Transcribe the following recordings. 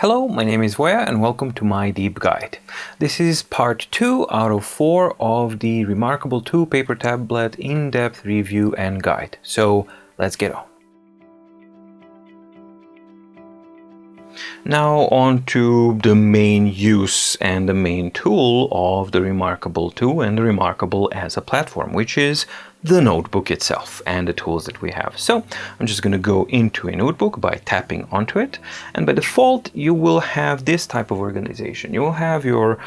Hello, my name is Voya and welcome to my deep guide. This is part 2 out of 4 of the Remarkable 2 paper tablet in-depth review and guide. So let's get on. Now on to the main use and the main tool of the Remarkable 2 and the Remarkable as a platform, which is the notebook itself and the tools that we have. So I'm just going to go into a notebook by tapping onto it, and by default you will have this type of organization. You will have your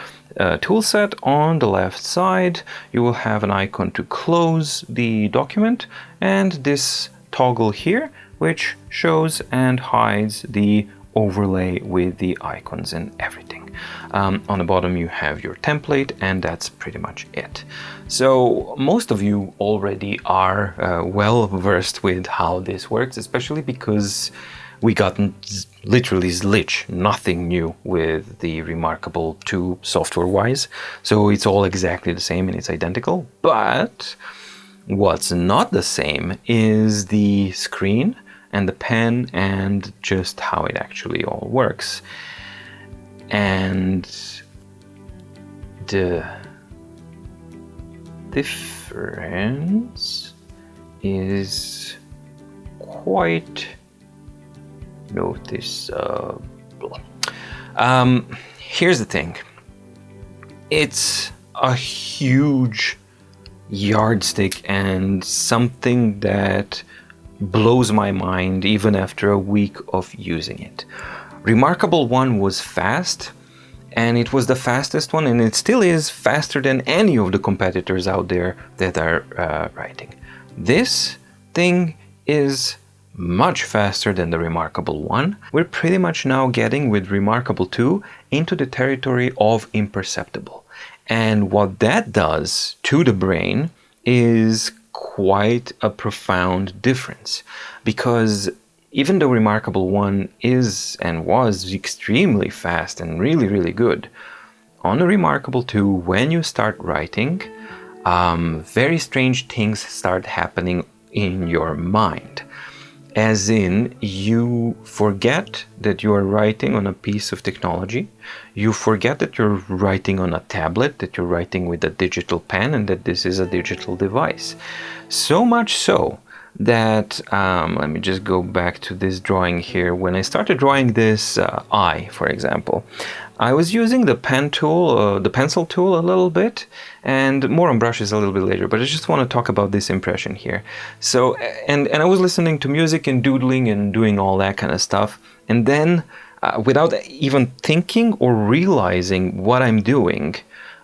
tool set on the left side, you will have an icon to close the document, and this toggle here which shows and hides the overlay with the icons and everything. On the bottom you have your template, and that's pretty much it. So most of you already are well versed with how this works, especially because we got literally zilch, nothing new with the Remarkable 2 software-wise. So it's all exactly the same and it's identical. But what's not the same is the screen and the pen and just how it actually all works. And the difference is quite noticeable. Here's the thing. It's a huge yardstick and something that blows my mind even after a week of using it. Remarkable 1 was fast, and it was the fastest one, and it still is faster than any of the competitors out there that are writing. This thing is much faster than the Remarkable 1. We're pretty much now getting with Remarkable 2 into the territory of imperceptible. And what that does to the brain is quite a profound difference, because even though Remarkable 1 is and was extremely fast and really good, on the Remarkable 2, when you start writing, very strange things start happening in your mind. As in, you forget that you are writing on a piece of technology, you forget that you're writing on a tablet, that you're writing with a digital pen, and that this is a digital device. So much so that, let me just go back to this drawing here. When I started drawing this eye, for example, I was using the pen tool, the pencil tool a little bit, and more on brushes a little bit later, but I just want to talk about this impression here. So, and I was listening to music and doodling and doing all that kind of stuff, and then without even thinking or realizing what I'm doing,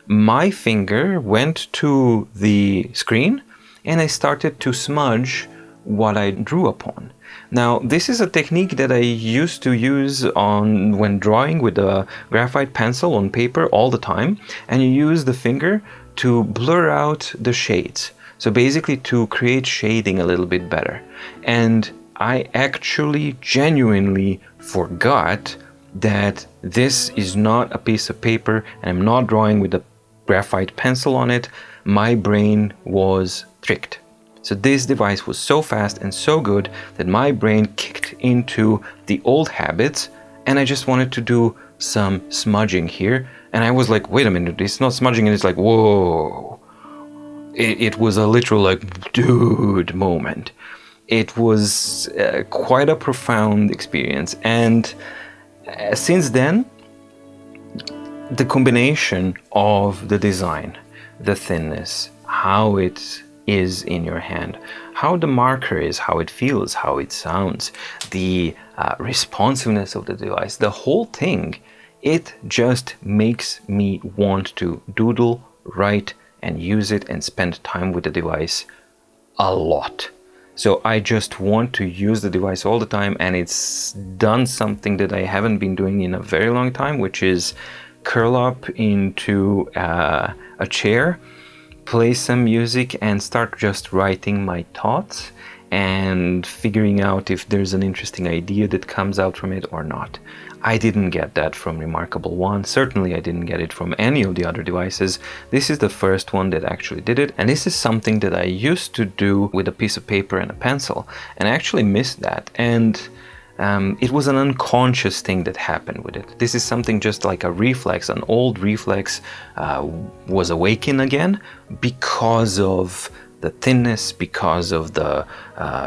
my finger went to the screen and I started to smudge what I drew upon. Now, this is a technique that I used to use when drawing with a graphite pencil on paper all the time, and you use the finger to blur out the shades. So basically to create shading a little bit better. And I actually genuinely forgot that this is not a piece of paper and I'm not drawing with a graphite pencil on it. My brain was tricked. So this device was so fast and so good that my brain kicked into the old habits, and I just wanted to do some smudging here. And I was like, wait a minute, it's not smudging, and it's like, whoa. It was a literal like, dude moment. It was quite a profound experience. And since then, the combination of the design, the thinness, how it is in your hand, how the marker is, how it feels, how it sounds, the responsiveness of the device, the whole thing, it just makes me want to doodle, write, and use it and spend time with the device a lot. So I just want to use the device all the time, and it's done something that I haven't been doing in a very long time, which is curl up into a chair, play some music, and start just writing my thoughts and figuring out if there's an interesting idea that comes out from it or not. I didn't get that from Remarkable 1. Certainly I didn't get it from any of the other devices. This is the first one that actually did it, and this is something that I used to do with a piece of paper and a pencil, and I actually missed that. And it was an unconscious thing that happened with it. This is something just like a reflex, an old reflex was awakened again because of the thinness, because of the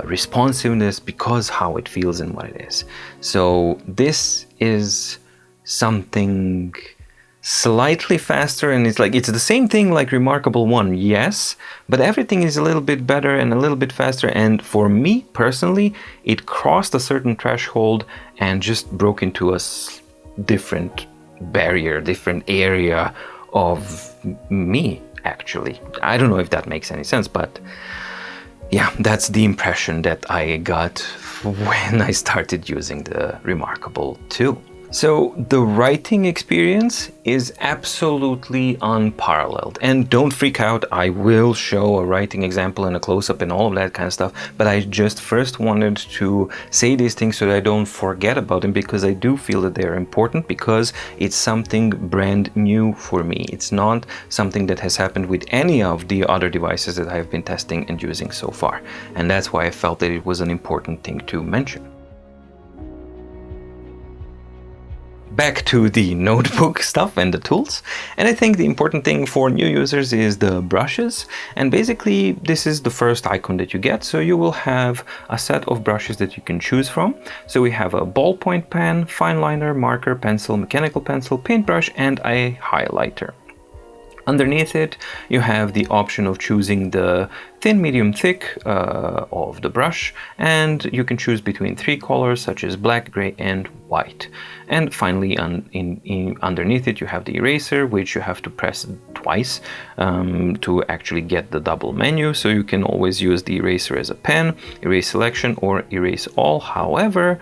responsiveness, because how it feels and what it is. So this is something slightly faster, and it's the same thing like Remarkable One, yes, but everything is a little bit better and a little bit faster. And for me personally, it crossed a certain threshold and just broke into a different barrier, different area of me, actually. I don't know if that makes any sense, but yeah, that's the impression that I got when I started using the Remarkable 2. So the writing experience is absolutely unparalleled. And don't freak out, I will show a writing example and a close-up and all of that kind of stuff, but I just first wanted to say these things so that I don't forget about them, because I do feel that they're important, because it's something brand new for me. It's not something that has happened with any of the other devices that I've been testing and using so far. And that's why I felt that it was an important thing to mention. Back to the notebook stuff and the tools, and I think the important thing for new users is the brushes. And basically this is the first icon that you get, so you will have a set of brushes that you can choose from. So we have a ballpoint pen, fine liner, marker, pencil, mechanical pencil, paintbrush, and a highlighter. Underneath it, you have the option of choosing the thin, medium, thick of the brush, and you can choose between 3 colors such as black, gray, and white. And finally, underneath it, you have the eraser, which you have to press twice to actually get the double menu. So you can always use the eraser as a pen, erase selection, or erase all. However,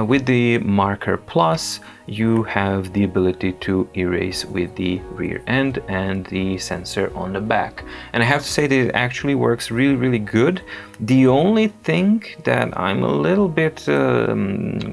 with the marker plus, you have the ability to erase with the rear end and the sensor on the back. And I have to say that it actually works really, really good. The only thing that I'm a little bit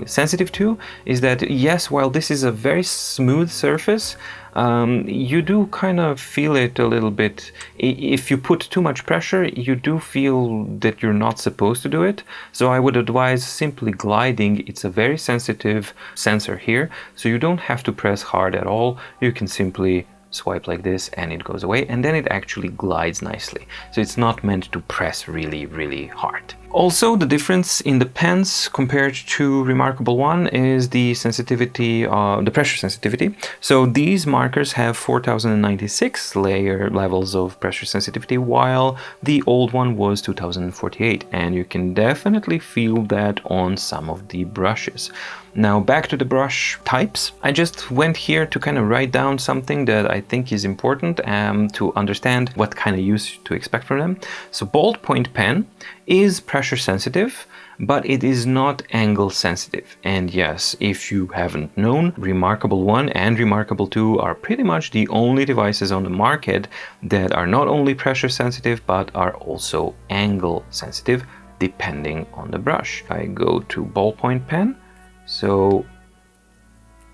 sensitive to is that, yes, while this is a very smooth surface, you do kind of feel it a little bit. If you put too much pressure, you do feel that you're not supposed to do it. So I would advise simply gliding. It's a very sensitive sensor here, so you don't have to press hard at all. You can simply swipe like this and it goes away, and then it actually glides nicely. So it's not meant to press really, really hard. Also, the difference in the pens compared to Remarkable One is the sensitivity, the pressure sensitivity. So these markers have 4096 layer levels of pressure sensitivity, while the old one was 2048, and you can definitely feel that on some of the brushes. Now back to the brush types. I just went here to kind of write down something that I think is important to understand what kind of use to expect from them. So ballpoint pen is pressure sensitive, but it is not angle sensitive. And yes, if you haven't known, Remarkable 1 and Remarkable 2 are pretty much the only devices on the market that are not only pressure sensitive, but are also angle sensitive, depending on the brush. I go to ballpoint pen. So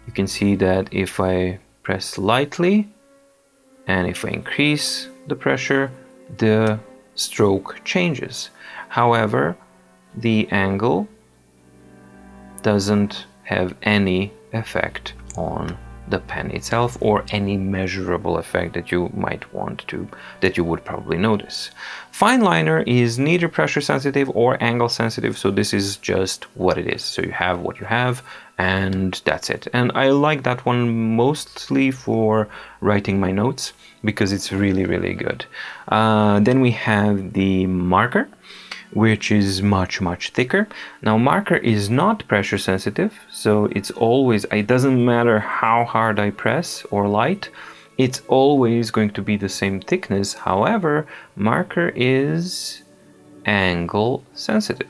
you can see that if I press lightly and if I increase the pressure, the stroke changes. However, the angle doesn't have any effect on the pen itself, or any measurable effect that you might want to, that you would probably notice. Fine liner is neither pressure sensitive or angle sensitive, so this is just what it is. So you have what you have, and that's it. And I like that one mostly for writing my notes, because it's really, really good. Then we have the marker, which is much, much thicker. Now marker is not pressure sensitive, so it's always, it doesn't matter how hard I press or light, it's always going to be the same thickness. However, marker is angle sensitive.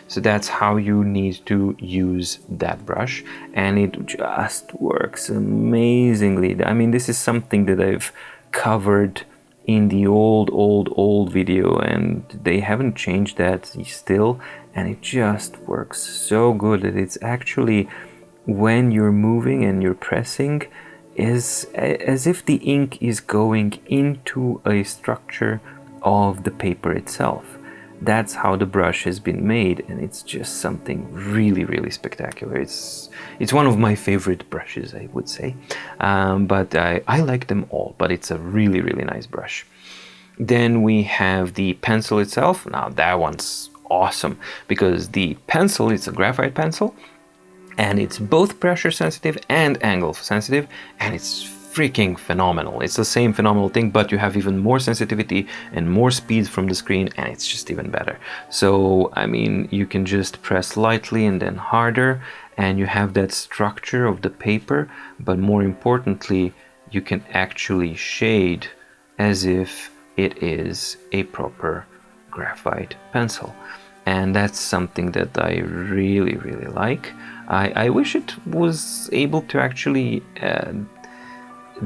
So that's how you need to use that brush, and it just works amazingly. I mean, this is something that I've covered in the old video, and they haven't changed that still, and it just works so good that it's actually, when you're moving and you're pressing, is as if the ink is going into a structure of the paper itself. That's how the brush has been made, and it's just something really spectacular. It's one of my favorite brushes, I would say, but I like them all, but it's a really nice brush. Then we have the pencil itself. Now that one's awesome because the pencil, it's a graphite pencil, and it's both pressure sensitive and angle sensitive, and it's freaking phenomenal. It's the same phenomenal thing, but you have even more sensitivity and more speed from the screen, and it's just even better. So I mean, you can just press lightly and then harder, and you have that structure of the paper, but more importantly, you can actually shade as if it is a proper graphite pencil. And that's something that I really like. I wish it was able to actually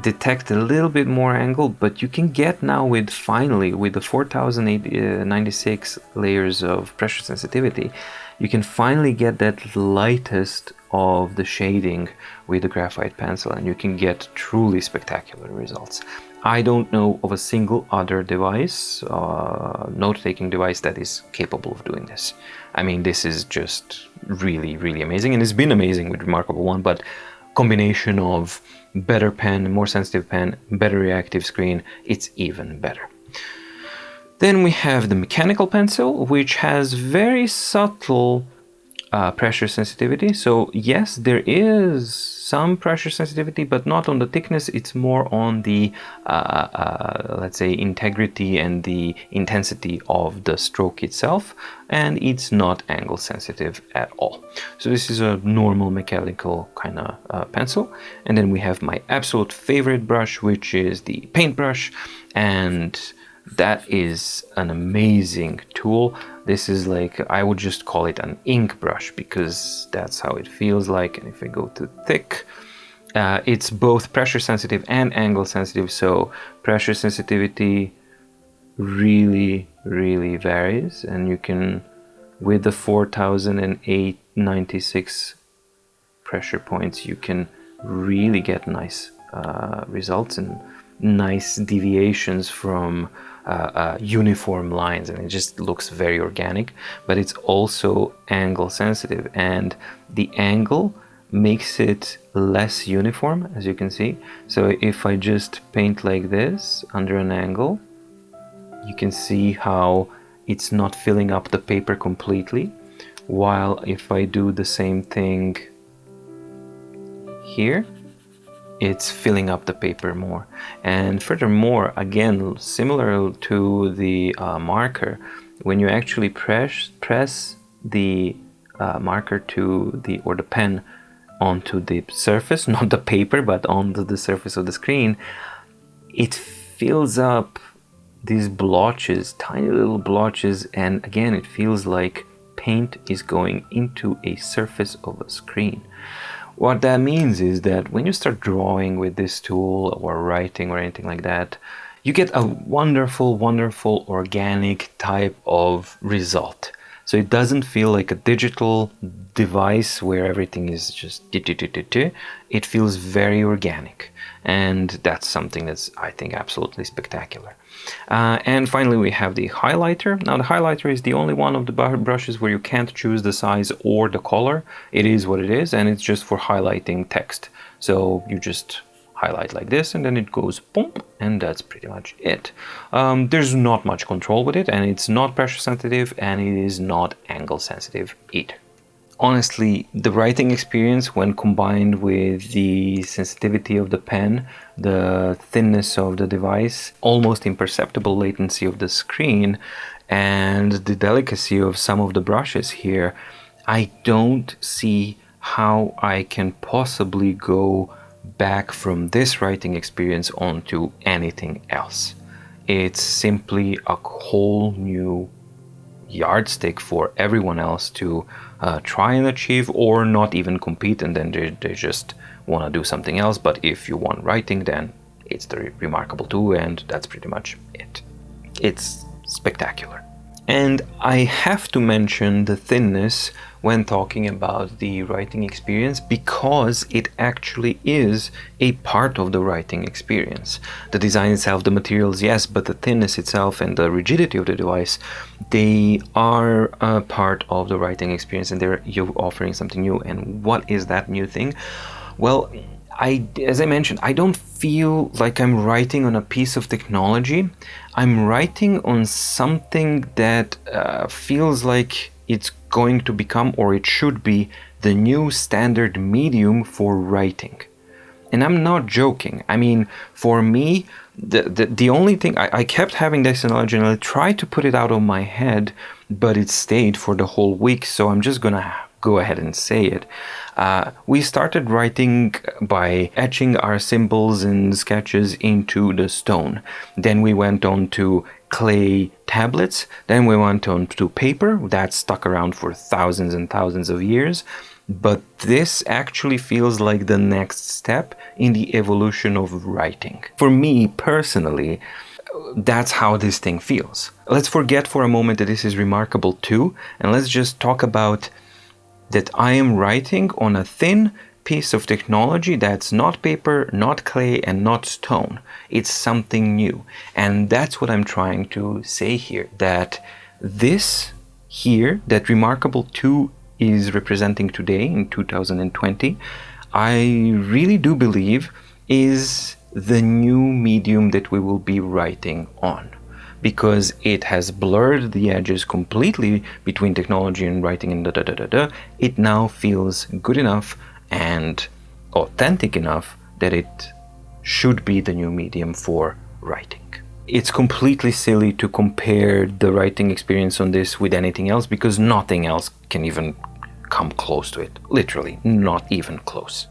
detect a little bit more angle, but you can get now with the 4096 layers of pressure sensitivity, you can finally get that lightest of the shading with the graphite pencil, and you can get truly spectacular results. I don't know of a single other device, note-taking device, that is capable of doing this. I mean, this is just really amazing, and it's been amazing with Remarkable One, but combination of better pen, more sensitive pen, better reactive screen, it's even better. Then we have the mechanical pencil, which has very subtle pressure sensitivity. So yes, there is some pressure sensitivity, but not on the thickness. It's more on the let's say integrity and the intensity of the stroke itself, and it's not angle sensitive at all. So this is a normal mechanical kind of pencil. And then we have my absolute favorite brush, which is the paintbrush, and that is an amazing tool. This is like, I would just call it an ink brush because that's how it feels like. And if I go to thick, it's both pressure sensitive and angle sensitive. So pressure sensitivity really varies, and you can, with the 4096 pressure points, you can really get nice results and nice deviations from uniform lines, and it just looks very organic. But it's also angle sensitive, and the angle makes it less uniform, as you can see. So if I just paint like this under an angle, you can see how it's not filling up the paper completely, while if I do the same thing here, it's filling up the paper more. And furthermore, again, similar to the marker, when you actually press the marker to the, or the pen, onto the surface, not the paper, but onto the surface of the screen, it fills up these blotches, tiny little blotches, and again, it feels like paint is going into a surface of a screen. What that means is that when you start drawing with this tool or writing or anything like that, you get a wonderful organic type of result. So it doesn't feel like a digital device where everything is just it feels very organic, and that's something that's, I think, absolutely spectacular. And finally, we have the highlighter. Now, the highlighter is the only one of the brushes where you can't choose the size or the color. It is what it is, and it's just for highlighting text. So you just highlight like this, and then it goes boom, and that's pretty much it. There's not much control with it, and it's not pressure sensitive, and it is not angle sensitive either. Honestly, the writing experience, when combined with the sensitivity of the pen, the thinness of the device, almost imperceptible latency of the screen, and the delicacy of some of the brushes here, I don't see how I can possibly go back from this writing experience onto anything else. It's simply a whole new yardstick for everyone else to try and achieve, or not even compete, and then they just want to do something else. But if you want writing, then it's the Remarkable 2, and that's pretty much it. It's spectacular. And I have to mention the thinness when talking about the writing experience, because it actually is a part of the writing experience. The design itself, the materials, yes, but the thinness itself and the rigidity of the device, they are a part of the writing experience, and you're offering something new. And what is that new thing? Well, as I mentioned, I don't feel like I'm writing on a piece of technology. I'm writing on something that feels like it's going to become, or it should be, the new standard medium for writing. And I'm not joking. I mean, for me, the only thing, I kept having this analogy and I tried to put it out of my head, but it stayed for the whole week, so I'm just gonna go ahead and say it. We started writing by etching our symbols and sketches into the stone. Then we went on to clay tablets. Then we went on to paper. That stuck around for thousands and thousands of years. But this actually feels like the next step in the evolution of writing. For me personally, that's how this thing feels. Let's forget for a moment that this is remarkable too, and let's just talk about that I am writing on a thin piece of technology that's not paper, not clay, and not stone. It's something new. And that's what I'm trying to say here, that this here, that Remarkable 2 is representing today in 2020, I really do believe is the new medium that we will be writing on, because it has blurred the edges completely between technology and writing and It now feels good enough and authentic enough that it should be the new medium for writing. It's completely silly to compare the writing experience on this with anything else, because nothing else can even come close to it. Literally, not even close.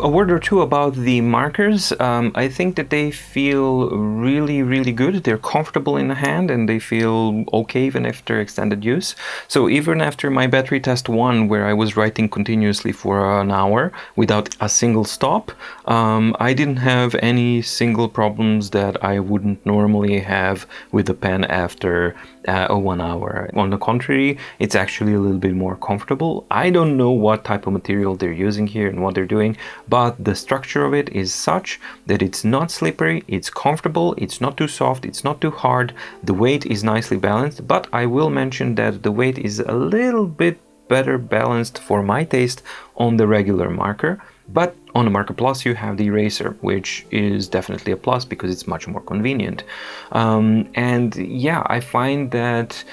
A word or two about the markers. I think that they feel really good. They're comfortable in the hand and they feel okay even after extended use. So even after my battery test 1, where I was writing continuously for an hour without a single stop, I didn't have any single problems that I wouldn't normally have with the pen after 1 hour. On the contrary, it's actually a little bit more comfortable. I don't know what type of material they're using here and what they're doing, but the structure of it is such that it's not slippery, it's comfortable, it's not too soft, it's not too hard, the weight is nicely balanced, but I will mention that the weight is a little bit better balanced for my taste on the regular marker. But on the Marker Plus you have the eraser, which is definitely a plus because it's much more convenient. And yeah, I find that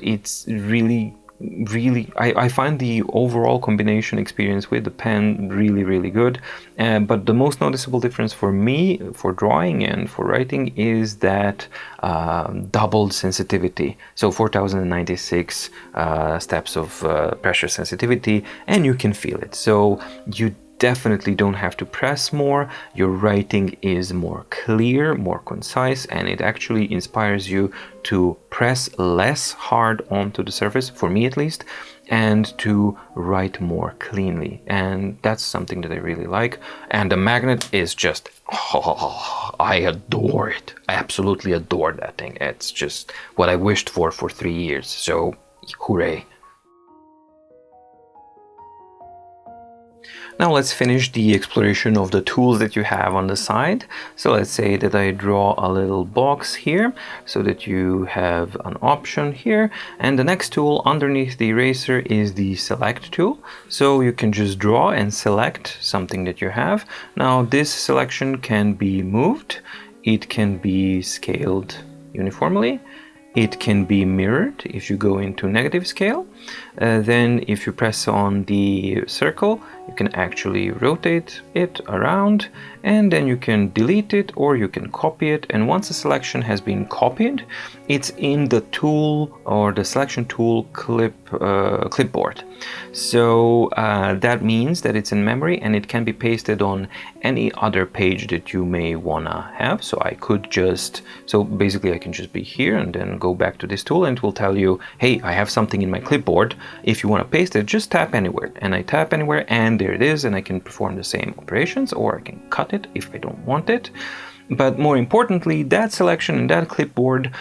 it's really I find the overall combination experience with the pen really good. But the most noticeable difference for me, for drawing and for writing, is that doubled sensitivity. So 4096 steps of pressure sensitivity, and you can feel it. So you definitely don't have to press more. Your writing is more clear, more concise, and it actually inspires you to press less hard onto the surface, for me at least, and to write more cleanly. And that's something that I really like. And the magnet is just, oh, I adore it. I absolutely adore that thing. It's just what I wished for 3 years. So hooray. Now let's finish the exploration of the tools that you have on the side. So let's say that I draw a little box here so that you have an option here. And the next tool underneath the eraser is the select tool. So you can just draw and select something that you have. Now this selection can be moved. It can be scaled uniformly. It can be mirrored if you go into negative scale. Then if you press on the circle, you can actually rotate it around, and then you can delete it or you can copy it. And once the selection has been copied, it's in the tool or the selection tool clipboard. So that means that it's in memory and it can be pasted on any other page that you may wanna have. So I could just, so basically I can just be here and then go back to this tool and it will tell you, hey, I have something in my clipboard. If you want to paste it, just tap anywhere. And I tap anywhere and there it is, and I can perform the same operations, or I can cut it if I don't want it. But more importantly, that selection and that clipboard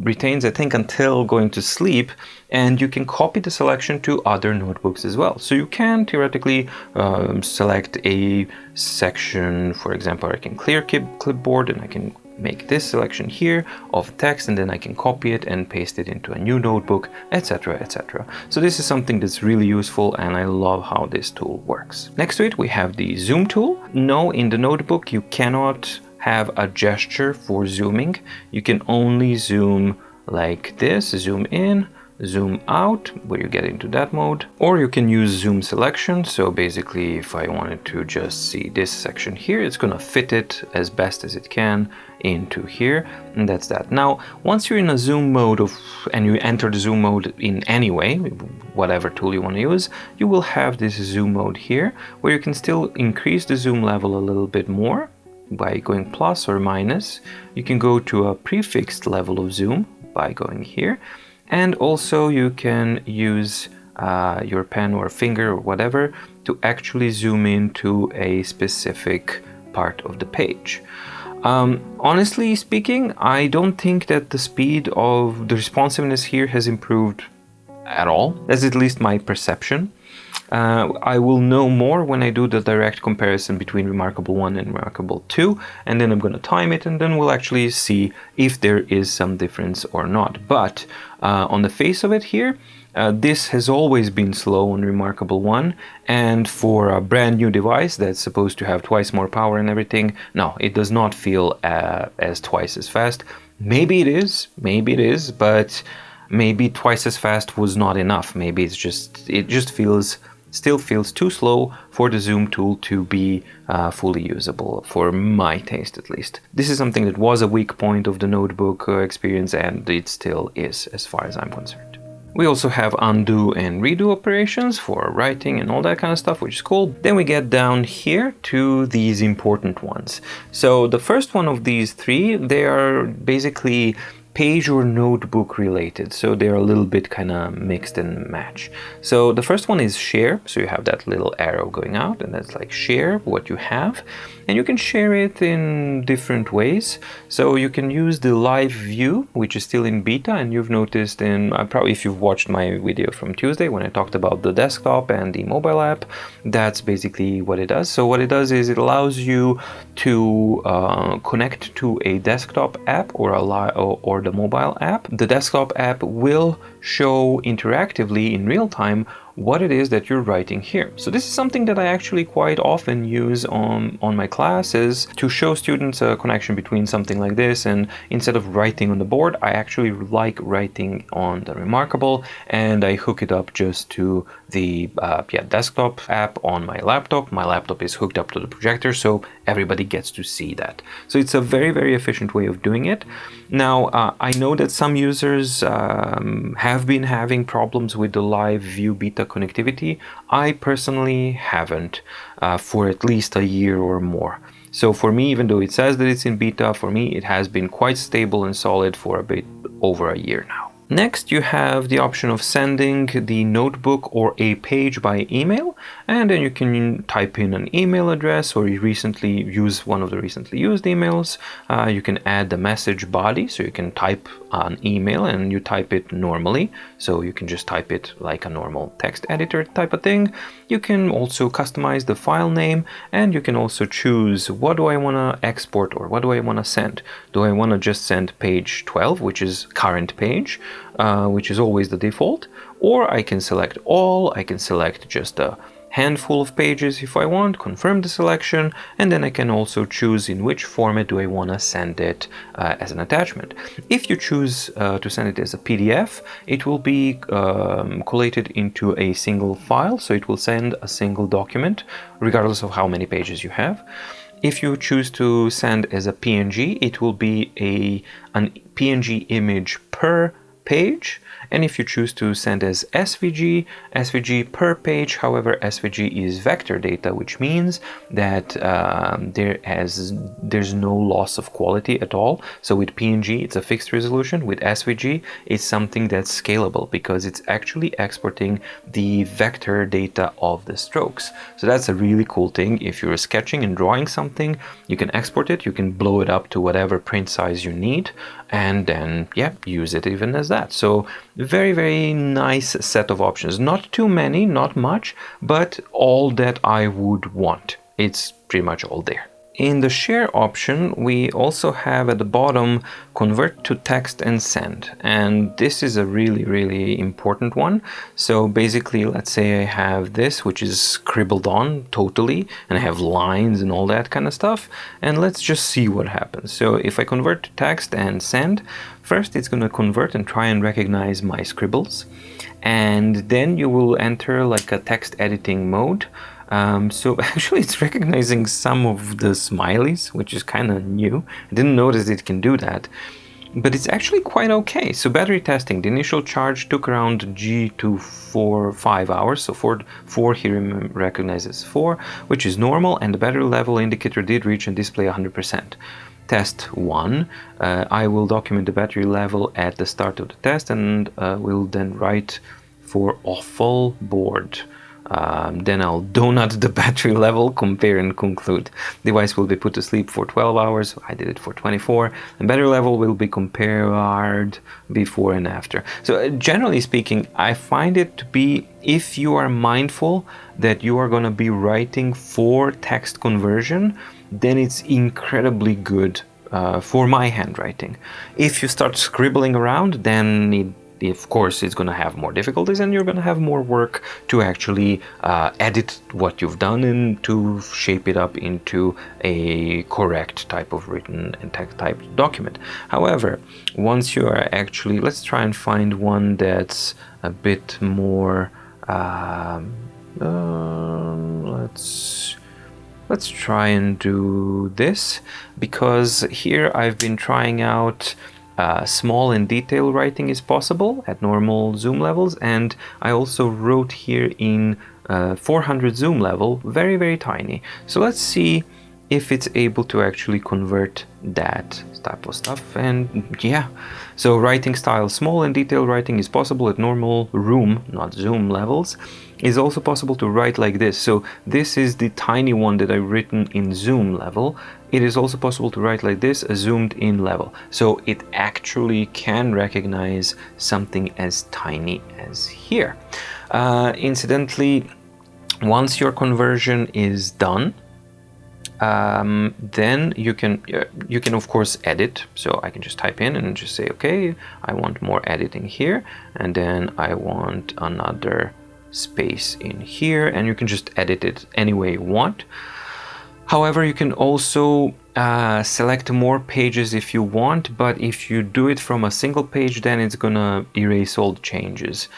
retains, I think, until going to sleep, and you can copy the selection to other notebooks as well. So you can theoretically select a section, for example, I can clear clipboard and I can make this selection here of text, and then I can copy it and paste it into a new notebook, etc, etc. So this is something that's really useful, and I love how this tool works. Next to it we have the zoom tool. No, in the notebook you cannot have a gesture for zooming. You can only zoom like this, zoom in, zoom out, where you get into that mode, or you can use zoom selection. So basically, if I wanted to just see this section here, it's gonna fit it as best as it can into here, and that's that. Now, once you're in a zoom mode and you enter the zoom mode in any way, whatever tool you want to use, you will have this zoom mode here, where you can still increase the zoom level a little bit more by going plus or minus. You can go to a prefixed level of zoom by going here. And also you can use your pen or finger or whatever to actually zoom into a specific part of the page. Honestly speaking, I don't think that the speed of the responsiveness here has improved at all. That's at least my perception. I will know more when I do the direct comparison between Remarkable 1 and Remarkable 2, and then I'm going to time it, and then we'll actually see if there is some difference or not. But on the face of it here, this has always been slow on Remarkable 1, and for a brand new device that's supposed to have twice more power and everything, no, it does not feel as twice as fast. Maybe it is, but maybe twice as fast was not enough. Maybe it just still feels too slow for the zoom tool to be fully usable, for my taste at least. This is something that was a weak point of the notebook experience, and it still is as far as I'm concerned. We also have undo and redo operations for writing and all that kind of stuff, which is cool. Then we get down here to these important ones. So the first one of these three, they are basically page or notebook related, so they're a little bit kind of mixed and match. So the first one is share, so you have that little arrow going out, and that's like share what you have, and you can share it in different ways. So you can use the live view, which is still in beta, and you've noticed in probably if you've watched my video from Tuesday when I talked about the desktop and the mobile app, that's basically what it does. So what it does is it allows you to connect to a desktop app or the mobile app. The desktop app will show interactively in real time what it is that you're writing here. So this is something that I actually quite often use on my classes to show students a connection between something like this, and instead of writing on the board, I actually like writing on the Remarkable, and I hook it up just to the desktop app on my laptop. My laptop is hooked up to the projector, so everybody gets to see that. So it's a very, very efficient way of doing it. Now, I know that some users have been having problems with the live view beta connectivity. I personally haven't for at least a year or more. So for me, even though it says that it's in beta, for me it has been quite stable and solid for a bit over a year now. Next, you have the option of sending the notebook or a page by email, and then you can type in an email address, or you recently use one of the recently used emails. You can add the message body, so you can type an email and you type it normally, so you can just type it like a normal text editor type of thing. You can also customize the file name, and you can also choose what do I want to export or what do I want to send. Do I want to just send page 12, which is current page, which is always the default, or I can select all, I can select just a handful of pages if I want, confirm the selection, and then I can also choose in which format do I want to send it as an attachment. If you choose to send it as a PDF, it will be collated into a single file, so it will send a single document regardless of how many pages you have. If you choose to send as a PNG, it will be an PNG image per page, and if you choose to send as SVG, SVG per page. However, SVG is vector data, which means that there's no loss of quality at all. So with PNG, it's a fixed resolution. With SVG, it's something that's scalable because it's actually exporting the vector data of the strokes. So that's a really cool thing. If you're sketching and drawing something, you can export it, you can blow it up to whatever print size you need, and then use it even as that. So very, very nice set of options. Not too many, not much, but all that I would want. It's pretty much all there. In the share option, we also have at the bottom convert to text and send, and this is a really, really important one. So basically, let's say I have this, which is scribbled on totally, and I have lines and all that kind of stuff, and let's just see what happens. So if I convert to text and send, first it's going to convert and try and recognize my scribbles, and then you will enter like a text editing mode. So actually it's recognizing some of the smileys, which is kind of new. I didn't notice it can do that, but it's actually quite okay. So battery testing, the initial charge took around G to 5 hours. So 4 here recognizes 4, which is normal, and the battery level indicator did reach and display 100%. Test 1, I will document the battery level at the start of the test, and will then write for awful board. Then I'll donut the battery level, compare and conclude. Device will be put to sleep for 12 hours. I did it for 24. And battery level will be compared before and after. So generally speaking, I find it to be, if you are mindful that you are going to be writing for text conversion, then it's incredibly good for my handwriting. If you start scribbling around, then of course it's going to have more difficulties, and you're going to have more work to actually edit what you've done and to shape it up into a correct type of written and text type document. However, once you are actually, let's try and find one that's a bit more, let's try and do this, because here I've been trying out small and detail writing is possible at normal zoom levels, and I also wrote here in 400 zoom level, very, very tiny. So let's see if it's able to actually convert that type of stuff. And yeah, so writing style, small and detailed writing is possible at normal room, not zoom levels. Is also possible to write like this. So this is the tiny one that I've written in zoom level. It is also possible to write like this, a zoomed in level. So it actually can recognize something as tiny as here. Incidentally, once your conversion is done, then you can of course edit. So I can just type in and just say, okay, I want more editing here, and then I want another space in here, and you can just edit it any way you want. However, you can also select more pages if you want, but if you do it from a single page, then it's gonna erase all the changes.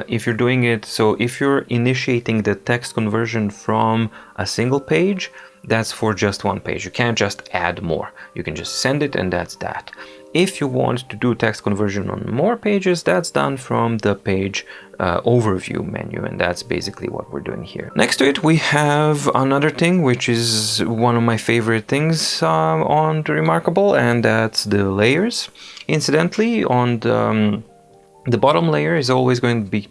If you're doing it, so if you're initiating the text conversion from a single page, that's for just one page. You can't just add more. You can just send it, and that's that. If you want to do text conversion on more pages, that's done from the page overview menu, and that's basically what we're doing here. Next to it, we have another thing, which is one of my favorite things on the Remarkable, and that's the layers. Incidentally, on the bottom layer is always going to be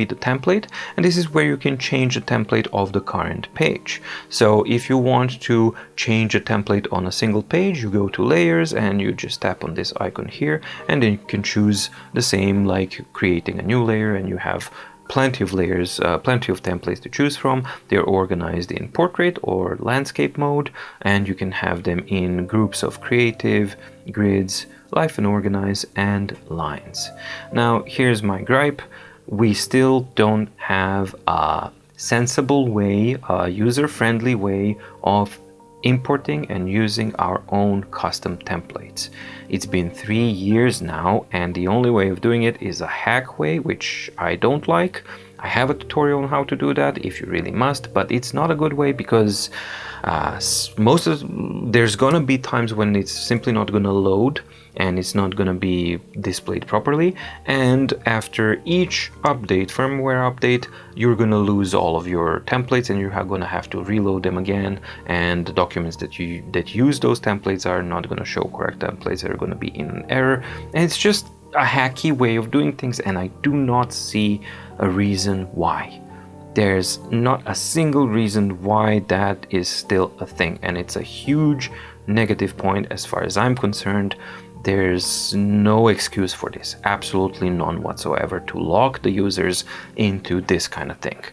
the template, and this is where you can change the template of the current page. So if you want to change a template on a single page, you go to layers and you just tap on this icon here, and then you can choose the same, like creating a new layer, and you have plenty of layers, plenty of templates to choose from. They're organized in portrait or landscape mode, and you can have them in groups of creative, grids, life and organize, and lines. Now here's my gripe. We still don't have a sensible way, a user-friendly way of importing and using our own custom templates. It's been 3 years now, and the only way of doing it is a hack way, which I don't like. I have a tutorial on how to do that if you really must, but it's not a good way because there's gonna be times when it's simply not gonna load and it's not going to be displayed properly. And after each update, firmware update, you're going to lose all of your templates, and you're going to have to reload them again, and the documents that use those templates are not going to show correct templates. They're going to be in error, and it's just a hacky way of doing things, and I do not see a reason why. There's not a single reason why that is still a thing, and it's a huge negative point as far as I'm concerned. There's no excuse for this, absolutely none whatsoever, to lock the users into this kind of thing.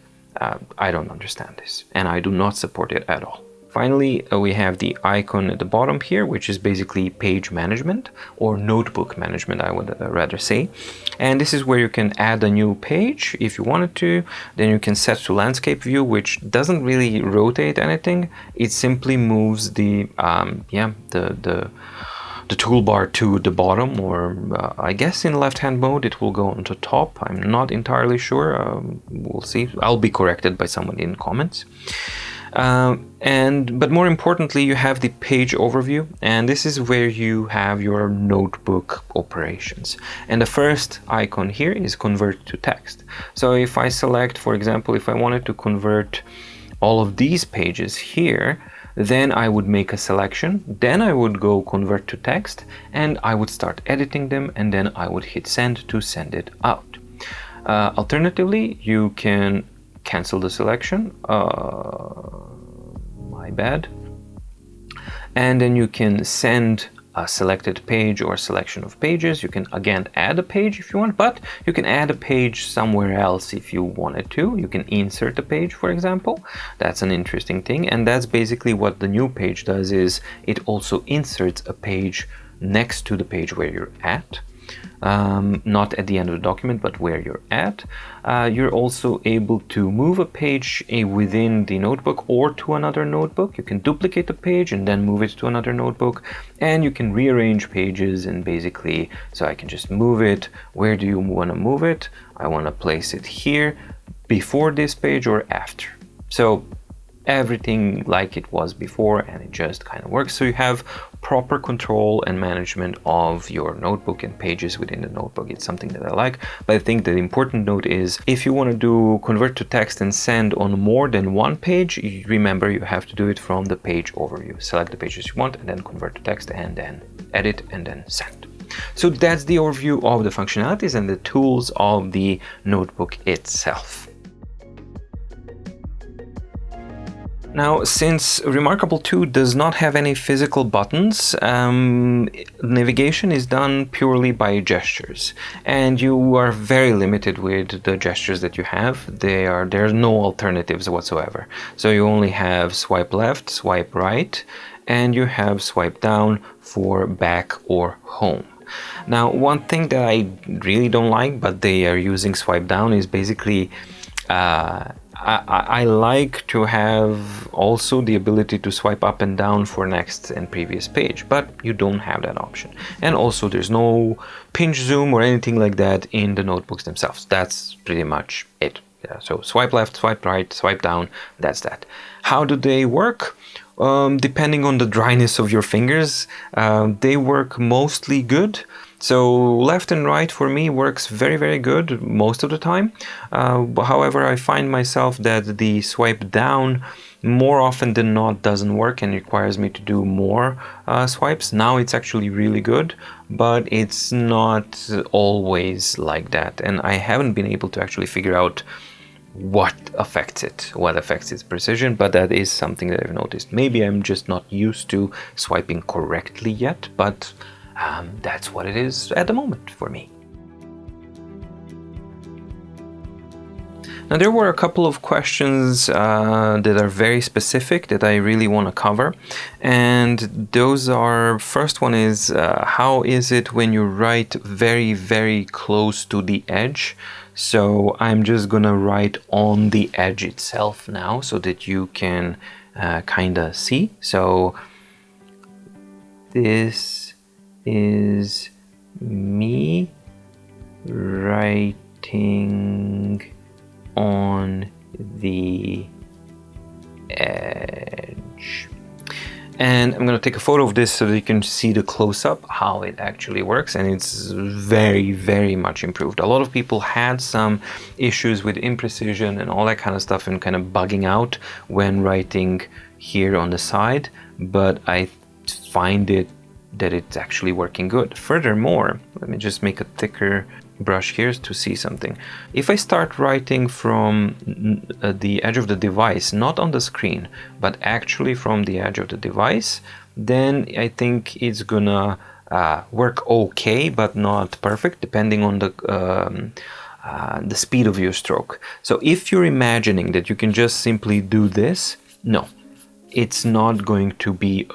I don't understand this, and I do not support it at all. Finally, we have the icon at the bottom here, which is basically page management, or notebook management, I would rather say. And this is where you can add a new page if you wanted to. Then you can set to landscape view, which doesn't really rotate anything. It simply moves the toolbar to the bottom, or I guess in left-hand mode it will go on the top. I'm not entirely sure. We'll see. I'll be corrected by someone in comments. But more importantly, you have the page overview, and this is where you have your notebook operations. And the first icon here is convert to text. So if I select, for example, if I wanted to convert all of these pages here, then I would make a selection, then I would go convert to text, and I would start editing them, and then I would hit send to send it out. Alternatively, you can cancel the selection, my bad, and then you can send a selected page or selection of pages. You can again add a page if you want, but you can add a page somewhere else if you wanted to. You can insert a page, for example. That's an interesting thing, and that's basically what the new page does, is it also inserts a page next to the page where you're at. Not at the end of the document, but where you're at. You're also able to move a page within the notebook or to another notebook. You can duplicate the page and then move it to another notebook, and you can rearrange pages, and basically, so I can just move it. Where do you want to move it? I want to place it here, before this page or after. So everything like it was before, and it just kind of works. So you have proper control and management of your notebook and pages within the notebook. It's something that I like, but I think the important note is, if you want to do convert to text and send on more than one page, remember you have to do it from the page overview. Select the pages you want and then convert to text, and then edit, and then send. So that's the overview of the functionalities and the tools of the notebook itself. Now, since Remarkable 2 does not have any physical buttons, navigation is done purely by gestures, and you are very limited with the gestures that you have. There's no alternatives whatsoever. So you only have swipe left, swipe right, and you have swipe down for back or home. Now, one thing that I really don't like, but they are using swipe down, is basically I like to have also the ability to swipe up and down for next and previous page, but you don't have that option. And also there's no pinch zoom or anything like that in the notebooks themselves. That's pretty much it. Yeah, so swipe left, swipe right, swipe down, that's that. How do they work? Depending on the dryness of your fingers, they work mostly good. So left and right for me works very, very good most of the time. However, I find myself that the swipe down more often than not doesn't work and requires me to do more swipes. Now it's actually really good, but it's not always like that. And I haven't been able to actually figure out what affects its precision, but that is something that I've noticed. Maybe I'm just not used to swiping correctly yet, but that's what it is at the moment for me. Now, there were a couple of questions that are very specific that I really want to cover, and those are, first one is how is it when you write very, very close to the edge? So I'm just gonna write on the edge itself now so that you can kind of see. So this is me writing on the edge, and I'm going to take a photo of this so that you can see the close-up, how it actually works, and it's very, very much improved. A lot of people had some issues with imprecision and all that kind of stuff and kind of bugging out when writing here on the side, but I find that it's actually working good. Furthermore, let me just make a thicker brush here to see something. If I start writing from the edge of the device, not on the screen, but actually from the edge of the device, then I think it's gonna work okay, but not perfect, depending on the speed of your stroke. So if you're imagining that you can just simply do this, no, it's not going to be,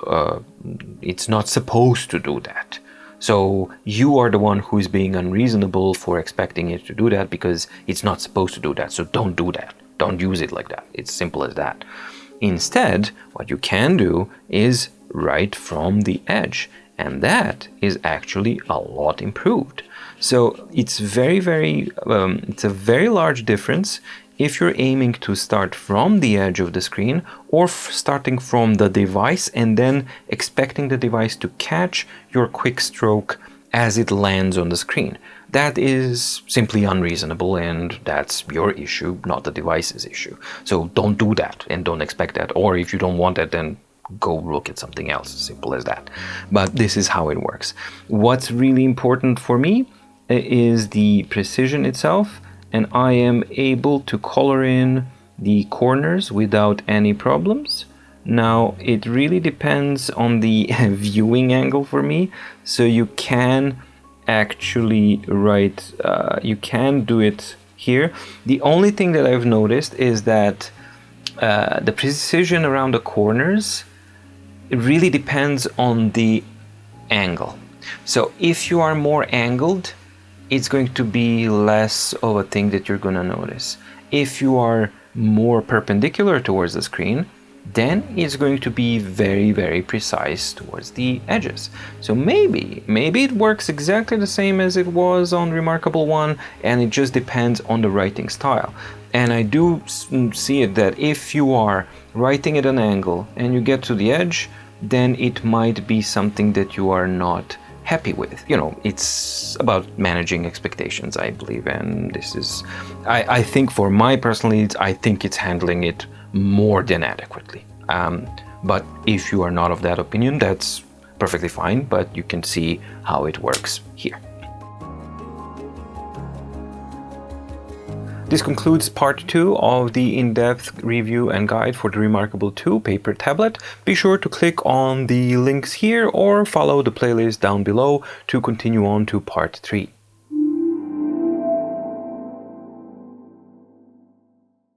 it's not supposed to do that. So you are the one who is being unreasonable for expecting it to do that, because it's not supposed to do that. So don't do that. Don't use it like that. It's simple as that. Instead, what you can do is write from the edge, and that is actually a lot improved. So it's it's a very large difference if you're aiming to start from the edge of the screen, or starting from the device and then expecting the device to catch your quick stroke as it lands on the screen. That is simply unreasonable, and that's your issue, not the device's issue. So don't do that and don't expect that. Or if you don't want that, then go look at something else. Simple as that. But this is how it works. What's really important for me is the precision itself, and I am able to color in the corners without any problems. Now, it really depends on the viewing angle for me, so you can actually write, you can do it here. The only thing that I've noticed is that the precision around the corners, it really depends on the angle. So if you are more angled, it's going to be less of a thing that you're going to notice. If you are more perpendicular towards the screen, then it's going to be very, very precise towards the edges. So maybe it works exactly the same as it was on Remarkable 1, and it just depends on the writing style. And I do see it that if you are writing at an angle and you get to the edge, then it might be something that you are not happy with. You know, it's about managing expectations, I believe, and this is, I think for my personal needs, I think it's handling it more than adequately. But if you are not of that opinion, that's perfectly fine, but you can see how it works here. This concludes part 2 of the in-depth review and guide for the Remarkable 2 paper tablet. Be sure to click on the links here or follow the playlist down below to continue on to part 3.